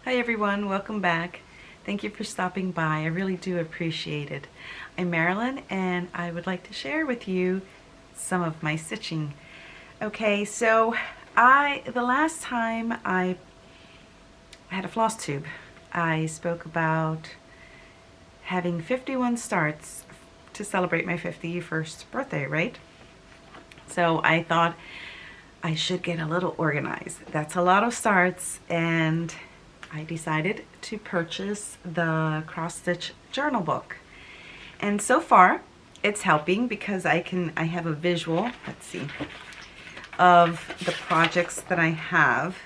Hi everyone, welcome back. Thank you for stopping by. I really do appreciate it. I'm Marilyn and I would like to share with you some of my stitching. Okay, so the last time I had a floss tube, I spoke about having 51 starts to celebrate my 51st birthday, right? So I thought I should get a little organized. That's a lot of starts, and I decided to purchase the cross stitch journal book. And so far it's helping because I have a visual, let's see, of the projects that I have.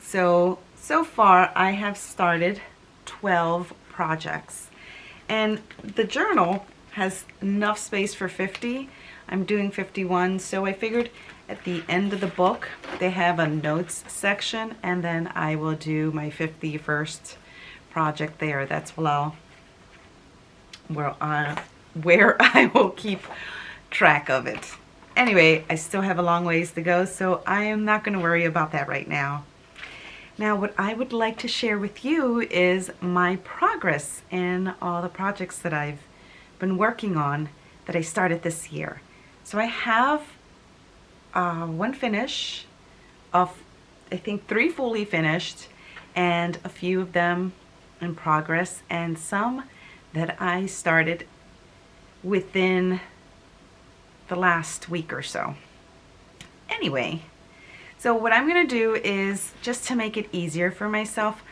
So far I have started 12 projects, and the journal has enough space for 50. I'm doing 51, so I figured at the end of the book they have a notes section, and then I will do my 51st project there. That's where I will keep track of it. Anyway, I still have a long ways to go, so I am not going to worry about that right now. Now, what I would like to share with you is my progress in all the projects that I've been working on that I started this year. So I have one finish of, I think, 3 fully finished, and a few of them in progress, and some that I started within the last week or so. Anyway, so what I'm going to do is, just to make it easier for myself,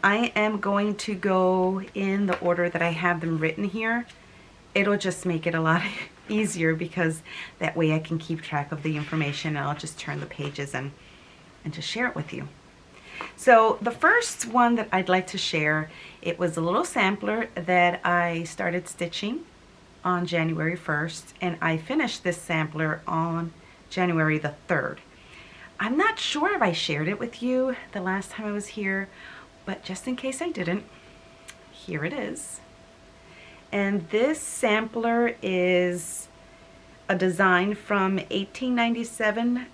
I am going to go in the order that I have them written here. It'll just make it a lot easier because that way I can keep track of the information, and I'll just turn the pages and just share it with you. So the first one that I'd like to share, it was a little sampler that I started stitching on January 1st, and I finished this sampler on January the 3rd. I'm not sure if I shared it with you the last time I was here, but just in case I didn't, here it is. And this sampler is a design from 1897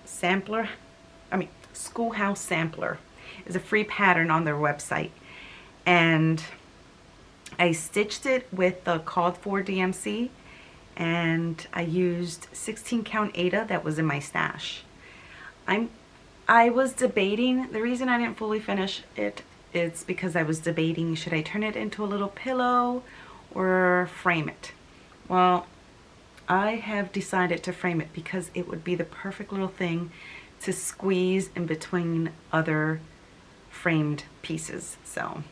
Schoolhouse Sampler. It's a free pattern on their website. And I stitched it with the called for DMC, and I used 16 count Aida that was in my stash. I was debating, the reason I didn't fully finish it is because I was debating, should I turn it into a little pillow or frame it? Well, I have decided to frame it because it would be the perfect little thing to squeeze in between other framed pieces. So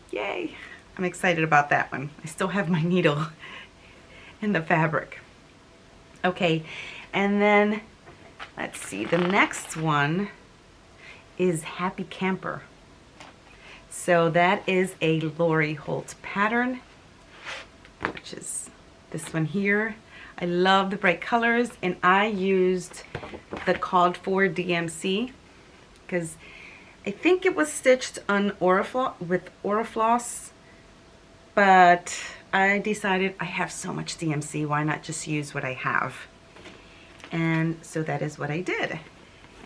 yay, I'm excited about that one. I still have my needle in the fabric. Okay, and then let's see, the next one is Happy Camper. So that is a Lori Holt pattern, which is this one here. I love the bright colors, and I used the called for DMC because I think it was stitched on with Orifloss, but I decided I have so much DMC, why not just use what I have? And so that is what I did.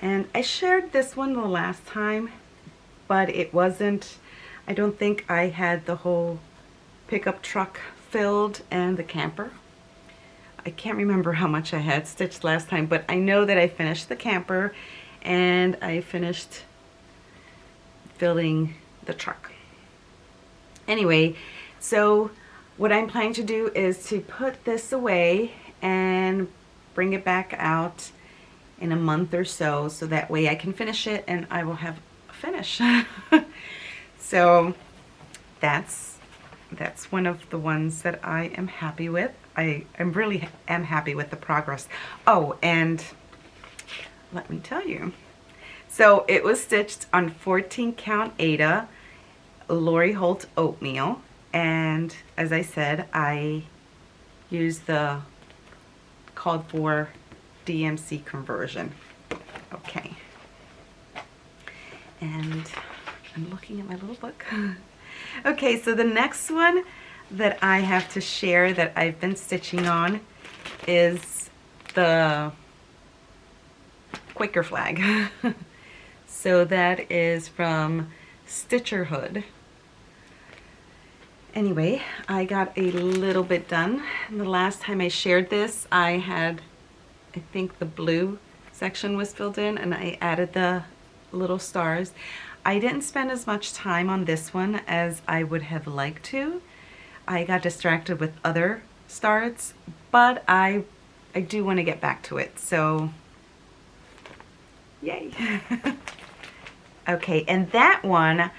And I shared this one the last time, but it wasn't, I don't think I had the whole pickup truck filled and the camper. I can't remember how much I had stitched last time, but I know that I finished the camper and I finished filling the truck. Anyway, so what I'm planning to do is to put this away and bring it back out in a month or so that way I can finish it and I will have a finish. So that's one of the ones that I am happy with. I really am happy with the progress. Oh, and let me tell you. So it was stitched on 14 count Aida, Lori Holt oatmeal, and as I said, I used the called for DMC conversion. Okay. And I'm looking at my little book. Okay, so the next one that I have to share that I've been stitching on is the Quaker flag. So that is from stitcherhood. Anyway, I got a little bit done. The last time I shared this, I think the blue section was filled in, and I added the little stars. I didn't spend as much time on this one as I would have liked to. I got distracted with other starts, but I do want to get back to it, so yay. Okay, and that one,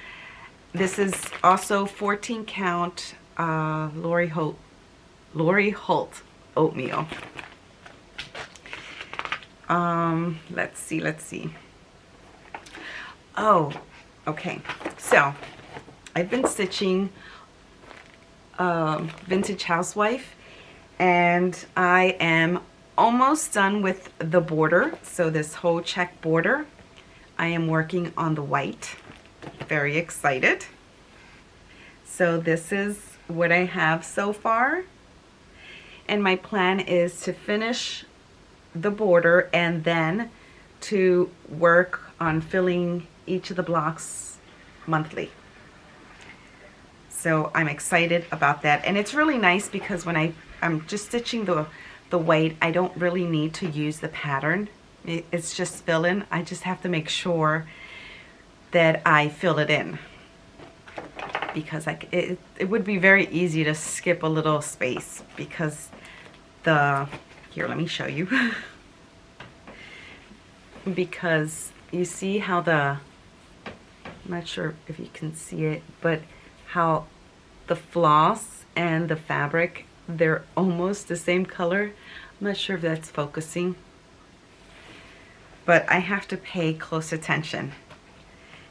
this is also 14 count Lori Holt oatmeal. Let's see. Oh, okay. So I've been stitching Vintage Housewife, and I am almost done with the border. So this whole check border, I am working on the white. Very excited. So this is what I have so far, and my plan is to finish the border and then to work on filling each of the blocks monthly. So I'm excited about that, and it's really nice because when I'm just stitching the white, I don't really need to use the pattern. It's just fill in. I just have to make sure that I fill it in, because it would be very easy to skip a little space because here, let me show you. Because you see how I'm not sure if you can see it, but how the floss and the fabric, they're almost the same color. I'm not sure if that's focusing, but I have to pay close attention.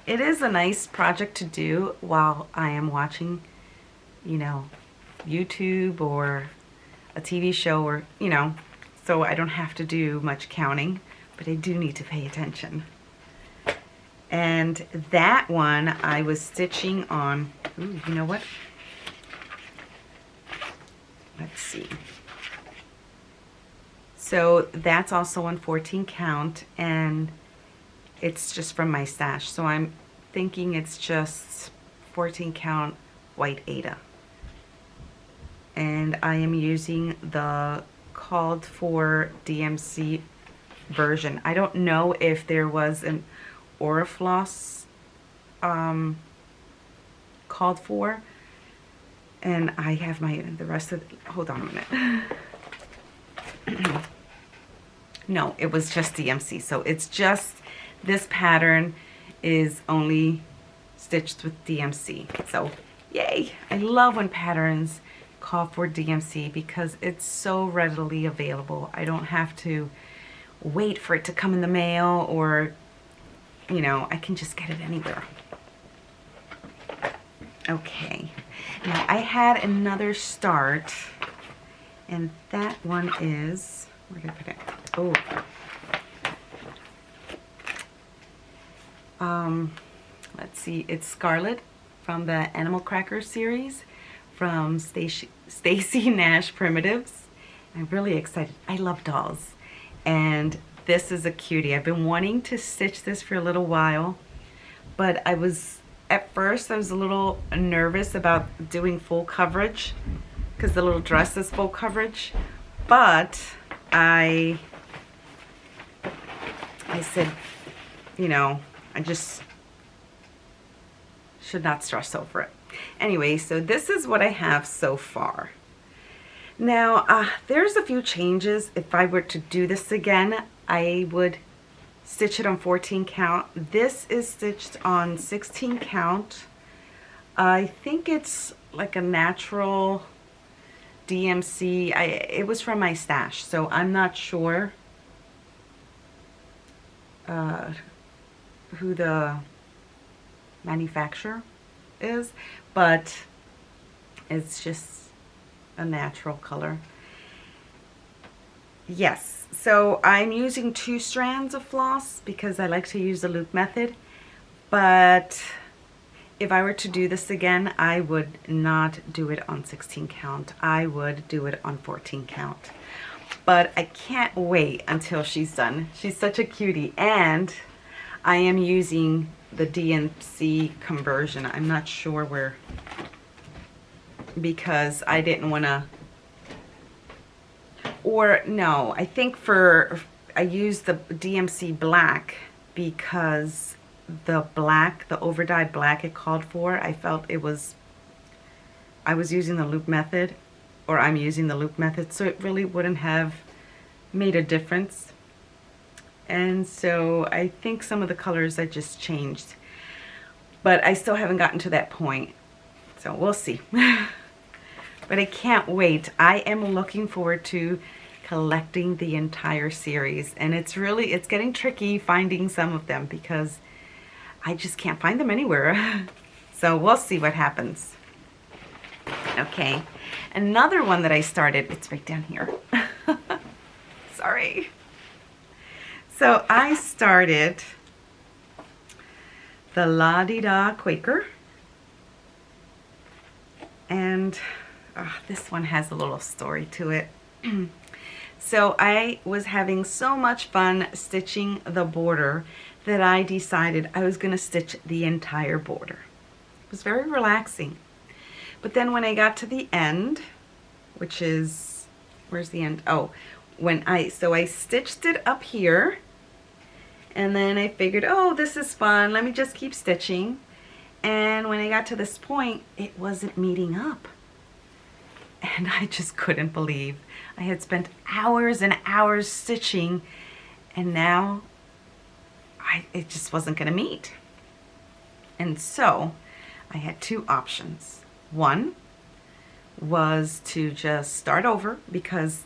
It is a nice project to do while I am watching, YouTube or a TV show, or, so I don't have to do much counting, but I do need to pay attention. And that one I was stitching on, ooh, you know what? Let's see. So that's also on 14 count, and it's just from my stash. So I'm thinking it's just 14 count white Aida. And I am using the called for DMC version. I don't know if there was an Orifloss called for, and I have the rest of hold on a minute. No, it was just DMC. So it's just this pattern is only stitched with DMC. So yay! I love when patterns call for DMC because it's so readily available. I don't have to wait for it to come in the mail, or I can just get it anywhere. Okay, now I had another start, and that one is, where did I put it? Let's see, it's Scarlet from the Animal Cracker series from Stacy Nash Primitives. I'm really excited. I love dolls, and this is a cutie. I've been wanting to stitch this for a little while, but at first I was a little nervous about doing full coverage because the little dress is full coverage, but I said, I just should not stress over it. Anyway, so this is what I have so far. Now, there's a few changes. If I were to do this again, I would stitch it on 14 count. This is stitched on 16 count. I think it's like a natural DMC. It was from my stash, so I'm not sure who the manufacturer is, but it's just a natural color. Yes, so I'm using 2 strands of floss because I like to use the loop method, but if I were to do this again, I would not do it on 16 count. I would do it on 14 count. But I can't wait until she's done. She's such a cutie, and I am using the DMC conversion. I'm not sure where, because I didn't want to, or no, I think I used the DMC black because the black, the overdyed black it called for, I felt I was using the loop method, or I'm using the loop method, so it really wouldn't have made a difference. And so I think some of the colors I just changed, but I still haven't gotten to that point, so we'll see. But I can't wait. I am looking forward to collecting the entire series, and it's getting tricky finding some of them because I just can't find them anywhere. So we'll see what happens. Okay, another one that I started, it's right down here. Sorry. So I started the La-Di-Da Quaker, and this one has a little story to it. So I was having so much fun stitching the border that I decided I was going to stitch the entire border. It was very relaxing. But then when I got to the end, which is, where's the end? Oh, so I stitched it up here, and then I figured, oh, this is fun, let me just keep stitching. And when I got to this point, it wasn't meeting up. And I just couldn't believe I had spent hours and hours stitching, and now it just wasn't going to meet. And so I had two options. One was to just start over, because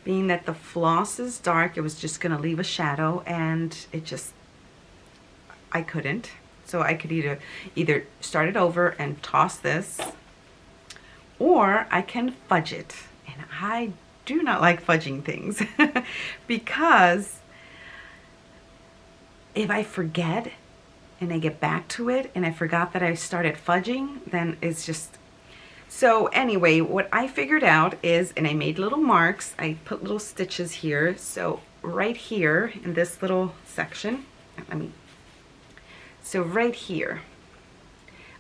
being that the floss is dark, it was just going to leave a shadow, and I couldn't. So I could either start it over and toss this, or I can fudge it. And I do not like fudging things because if I forget and I get back to it and I forgot that I started fudging, then it's just... So anyway, what I figured out is, and I made little marks, I put little stitches here. So right here in this little section, so right here,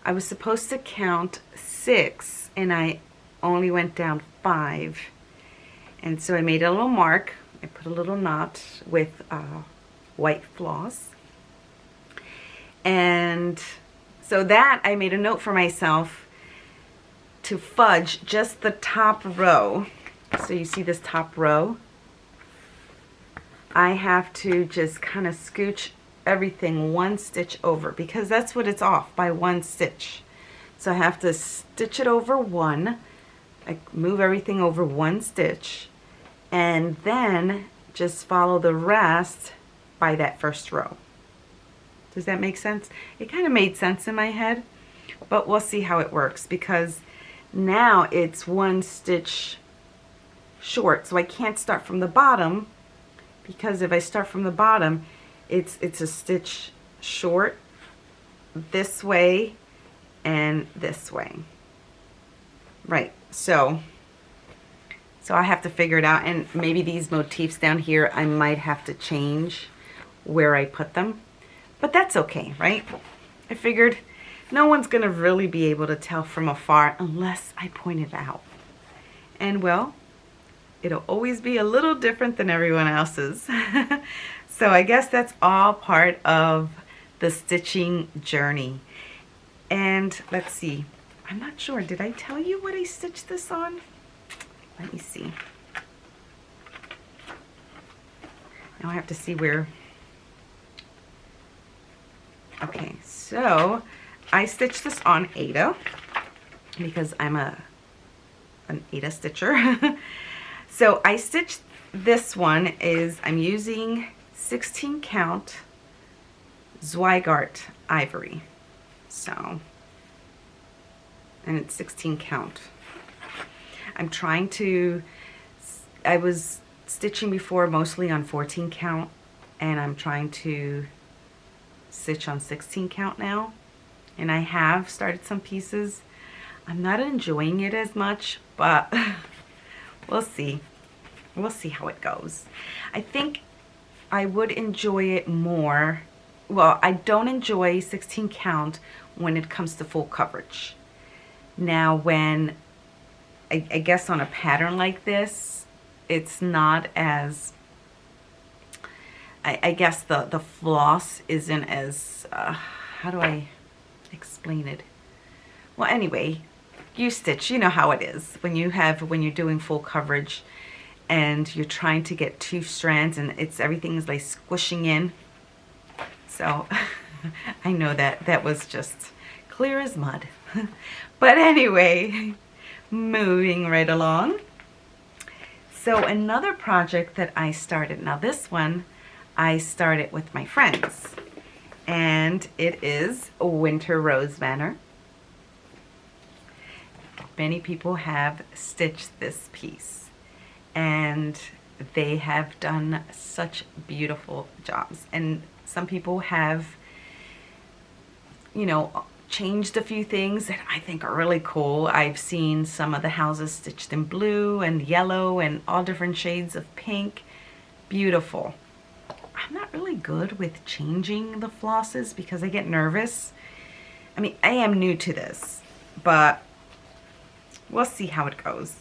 I was supposed to count 6 and I only went down 5. And so I made a little mark. I put a little knot with white floss. And so that I made a note for myself to fudge just the top row. So you see this top row? I have to just kind of scooch everything 1 stitch over, because that's what it's off, by 1 stitch. So I have to stitch it over 1. I move everything over 1 stitch, and then just follow the rest by that first row. Does that make sense? It kind of made sense in my head, but we'll see how it works, because now it's 1 stitch short, so I can't start from the bottom, because if I start from the bottom, it's a stitch short this way and this way. Right, so I have to figure it out, and maybe these motifs down here I might have to change where I put them, but that's okay, right? I figured no one's gonna really be able to tell from afar unless I point it out. And well, it'll always be a little different than everyone else's. So I guess that's all part of the stitching journey. And let's see, I'm not sure, did I tell you what I stitched this on? Let me see. Now I have to see where. Okay, so I stitched this on Ada because I'm an Ada stitcher. So I stitched this one I'm using 16 count Zweigart ivory. So, and it's 16 count. I was stitching before mostly on 14 count, and I'm trying to stitch on 16 count now. And I have started some pieces. I'm not enjoying it as much, but we'll see. We'll see how it goes. I think I would enjoy it more. Well, I don't enjoy 16 count when it comes to full coverage. Now, when I guess on a pattern like this, it's not as, I guess the floss isn't as, how do I explain it? Well, anyway, you stitch, you know how it is when you're doing full coverage and you're trying to get 2 strands and everything's like squishing in. So I know that was just clear as mud. But anyway, moving right along. So another project that I started, now this one I started with my friends, and it is a winter rose banner. Many people have stitched this piece and they have done such beautiful jobs, and some people have, you know, changed a few things that I think are really cool. I've seen some of the houses stitched in blue and yellow and all different shades of pink. Beautiful. I'm not really good with changing the flosses because I get nervous. I mean, I am new to this, but we'll see how it goes.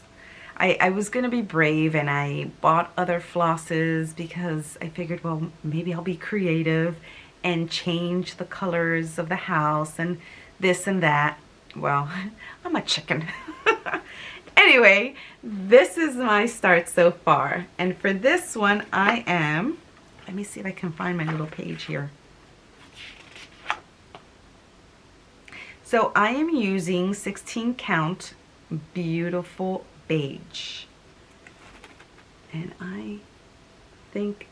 I was gonna be brave and I bought other flosses because I figured, well, maybe I'll be creative and change the colors of the house and this and that. Well, I'm a chicken. Anyway, this is my start so far. And for this one, I am, let me see if I can find my little page here. So I am using 16 count beautiful beige. And I think,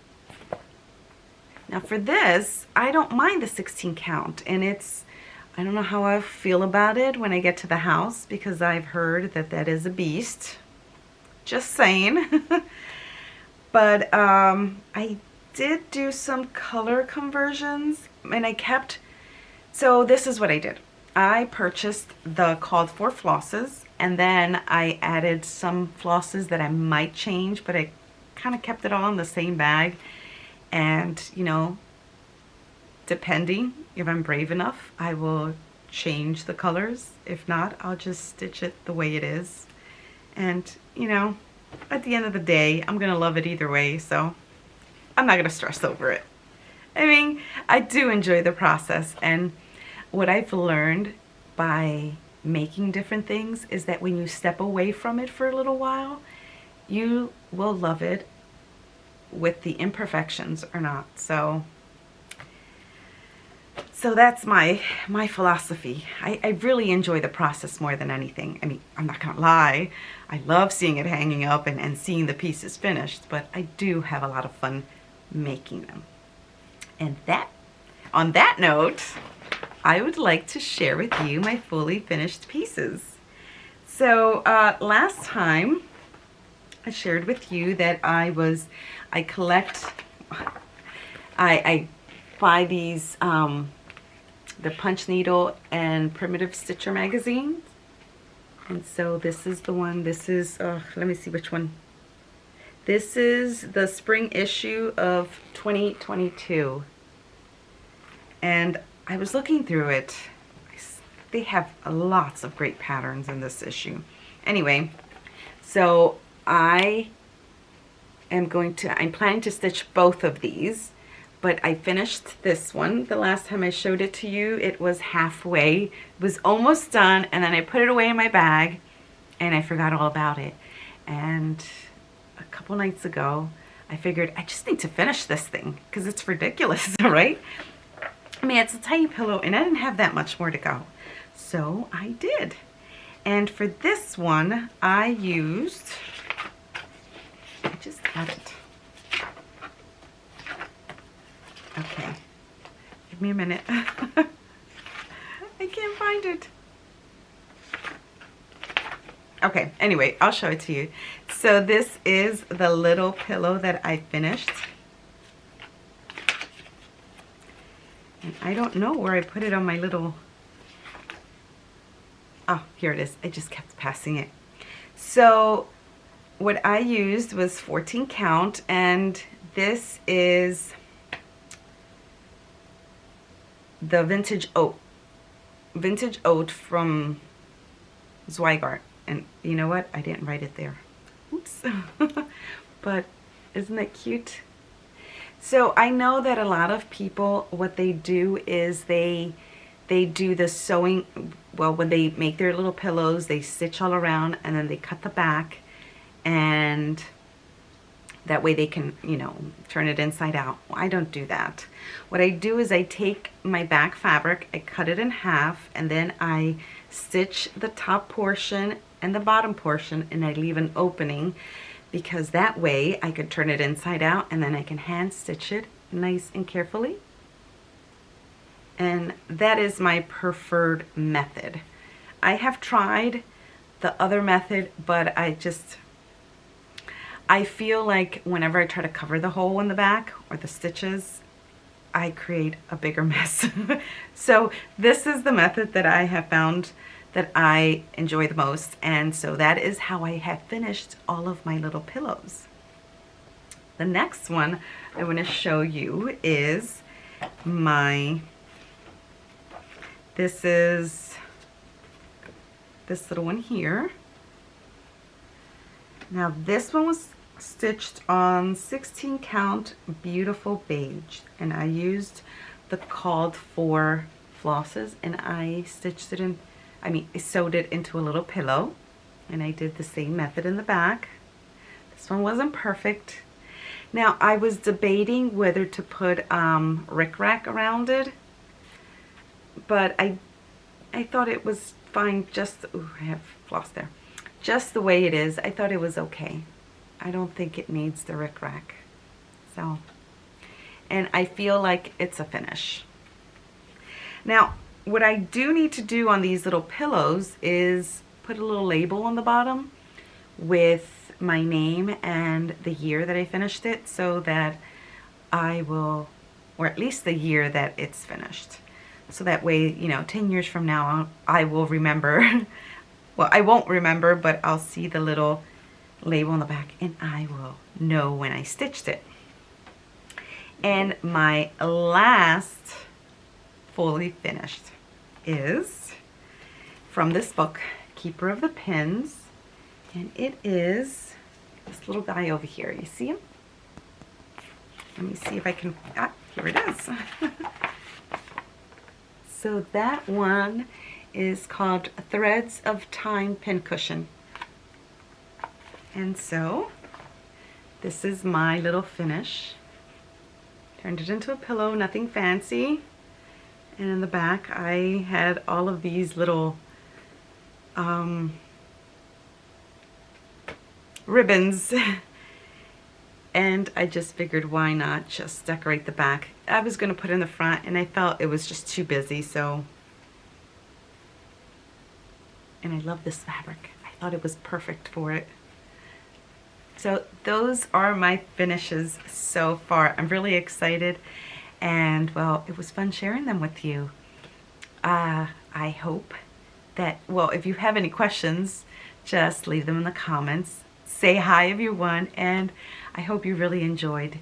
now for this, I don't mind the 16 count, and I don't know how I feel about it when I get to the house because I've heard that is a beast. Just saying. But I did do some color conversions, and so this is what I did. I purchased the called for flosses, and then I added some flosses that I might change, but I kind of kept it all in the same bag. And, you know, depending if I'm brave enough, I will change the colors. If not, I'll just stitch it the way it is. And, you know, at the end of the day, I'm going to love it either way, so I'm not going to stress over it. I mean, I do enjoy the process, and what I've learned by making different things is that when you step away from it for a little while, you will love it with the imperfections or not. So that's my philosophy. I really enjoy the process more than anything. I mean, I'm not gonna lie, I love seeing it hanging up and seeing the pieces finished, but I do have a lot of fun making them. And on that note, I would like to share with you my fully finished pieces. So last time I shared with you that I buy these, the Punch Needle and Primitive Stitcher magazines. And so this is the one, this is, let me see which one. This is the spring issue of 2022. And I was looking through it. They have lots of great patterns in this issue. Anyway, so I'm planning to stitch both of these, but I finished this one. The last time I showed it to you, it was halfway. It was almost done, and then I put it away in my bag, and I forgot all about it. And a couple nights ago, I figured I just need to finish this thing because it's ridiculous, right? I mean, it's a tiny pillow, and I didn't have that much more to go. So I did. And for this one, I just had it. Okay, give me a minute. I can't find it. Okay, anyway, I'll show it to you. So this is the little pillow that I finished. And I don't know where I put it on my little, oh, here it is. I just kept passing it. So what I used was 14 count, and this is the Vintage Oat from Zweigart. And you know what? I didn't write it there. Oops. But isn't it cute? So I know that a lot of people, what they do is they do the sewing. Well, when they make their little pillows, they stitch all around and then they cut the back, and that way they can, you know, turn it inside out. Well, I don't do that. What I do is I take my back fabric, I cut it in half, and then I stitch the top portion and the bottom portion, and I leave an opening, because that way I could turn it inside out and then I can hand stitch it nice and carefully. And that is my preferred method. I have tried the other method, but I feel like whenever I try to cover the hole in the back or the stitches, I create a bigger mess. So this is the method that I have found that I enjoy the most, and so that is how I have finished all of my little pillows. The next one I want to show you is this is this little one here. Now this one was stitched on 16 count beautiful beige, and I used the called for flosses, and I stitched it in, I sewed it into a little pillow, and I did the same method in the back. This one wasn't perfect. Now I was debating whether to put rickrack around it, but I thought it was fine just, ooh, I have floss there. Just the way it is, I thought it was okay. I don't think it needs the rickrack. So, and I feel like it's a finish. Now, what I do need to do on these little pillows is put a little label on the bottom with my name and the year that I finished it, so that I will, or at least the year that it's finished. So that way, you know, 10 years from now, I will remember. Well, I won't remember, but I'll see the little label on the back and I will know when I stitched it. And my last fully finished is from this book, Keeper of the Pins, and it is this little guy over here. You see him? Let me see if I can, here it is. So that one is called Threads of Time Pincushion. And so this is my little finish. Turned it into a pillow, nothing fancy. And in the back I had all of these little ribbons. And I just figured, why not just decorate the back. I was going to put it in the front, and I felt it was just too busy, so. And I love this fabric. I thought it was perfect for it. So those are my finishes so far. I'm really excited, and well, it was fun sharing them with you. I hope that, well, if you have any questions, just leave them in the comments. Say hi everyone, and I hope you really enjoyed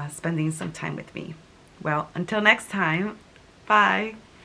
spending some time with me. Well, until next time, bye.